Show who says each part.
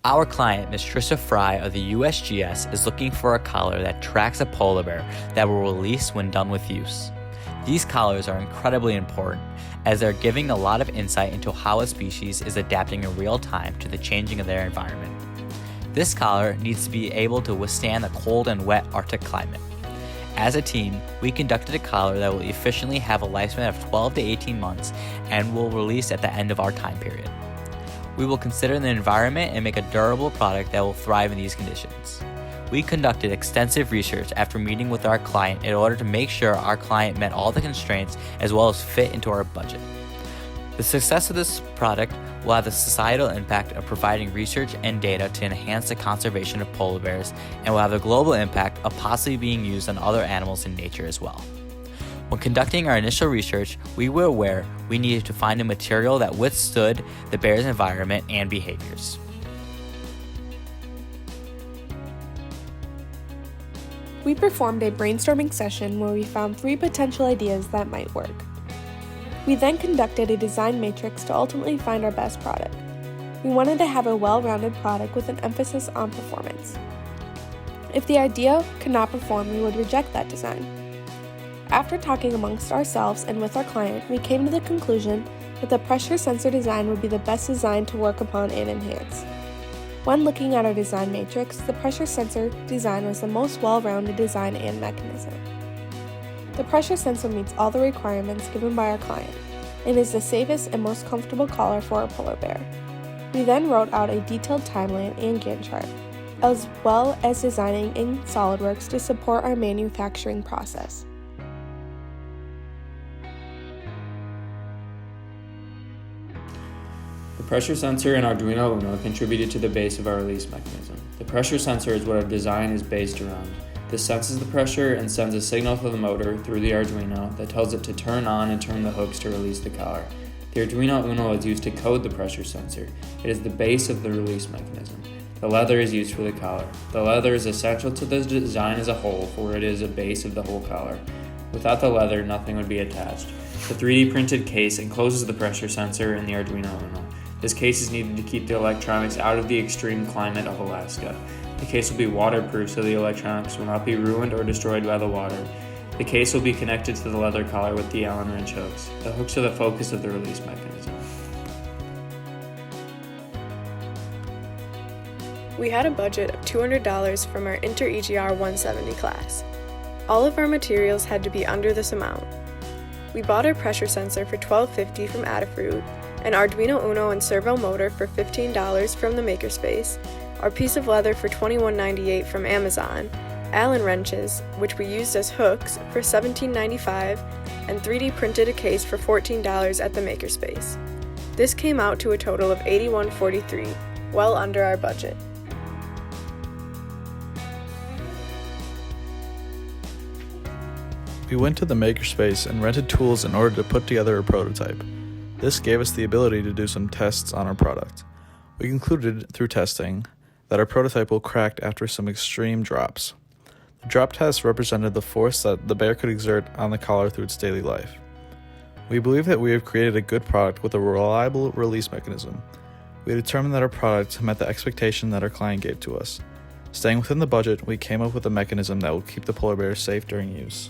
Speaker 1: Our client, Ms. Trisha Fry of the USGS, is looking for a collar that tracks a polar bear that will release when done with use. These collars are incredibly important as they're giving a lot of insight into how a species is adapting in real time to the changing of their environment. This collar needs to be able to withstand the cold and wet Arctic climate. As a team, we conducted a collar that will efficiently have a lifespan of 12 to 18 months and will release at the end of our time period. We will consider the environment and make a durable product that will thrive in these conditions. We conducted extensive research after meeting with our client in order to make sure our client met all the constraints as well as fit into our budget. The success of this product will have the societal impact of providing research and data to enhance the conservation of polar bears and will have the global impact of possibly being used on other animals in nature as well. When conducting our initial research, we were aware we needed to find a material that withstood the bear's environment and behaviors.
Speaker 2: We performed a brainstorming session where we found 3 potential ideas that might work. We then conducted a design matrix to ultimately find our best product. We wanted to have a well-rounded product with an emphasis on performance. If the idea could not perform, we would reject that design. After talking amongst ourselves and with our client, we came to the conclusion that the pressure sensor design would be the best design to work upon and enhance. When looking at our design matrix, the pressure sensor design was the most well-rounded design and mechanism. The pressure sensor meets all the requirements given by our client and is the safest and most comfortable collar for a polar bear. We then wrote out a detailed timeline and Gantt chart, as well as designing in SolidWorks to support our manufacturing process.
Speaker 3: The pressure sensor and Arduino Uno contributed to the base of our release mechanism. The pressure sensor is what our design is based around. This senses the pressure and sends a signal to the motor through the Arduino that tells it to turn on and turn the hooks to release the collar. The Arduino Uno is used to code the pressure sensor. It is the base of the release mechanism. The leather is used for the collar. The leather is essential to the design as a whole, for it is a base of the whole collar. Without the leather, nothing would be attached. The 3D printed case encloses the pressure sensor in the Arduino Uno. This case is needed to keep the electronics out of the extreme climate of Alaska. The case will be waterproof so the electronics will not be ruined or destroyed by the water. The case will be connected to the leather collar with the Allen wrench hooks. The hooks are the focus of the release mechanism.
Speaker 4: We had a budget of $200 from our InterEgr 170 class. All of our materials had to be under this amount. We bought our pressure sensor for $12.50 from Adafruit, an Arduino Uno and servo motor for $15 from the Makerspace, our piece of leather for $21.98 from Amazon, Allen wrenches, which we used as hooks, for $17.95, and 3D printed a case for $14 at the Makerspace. This came out to a total of $81.43, well under our budget.
Speaker 5: We went to the Makerspace and rented tools in order to put together a prototype. This gave us the ability to do some tests on our product. We concluded, through testing, that our prototype will crack after some extreme drops. The drop test represented the force that the bear could exert on the collar through its daily life. We believe that we have created a good product with a reliable release mechanism. We determined that our product met the expectation that our client gave to us. Staying within the budget, we came up with a mechanism that will keep the polar bear safe during use.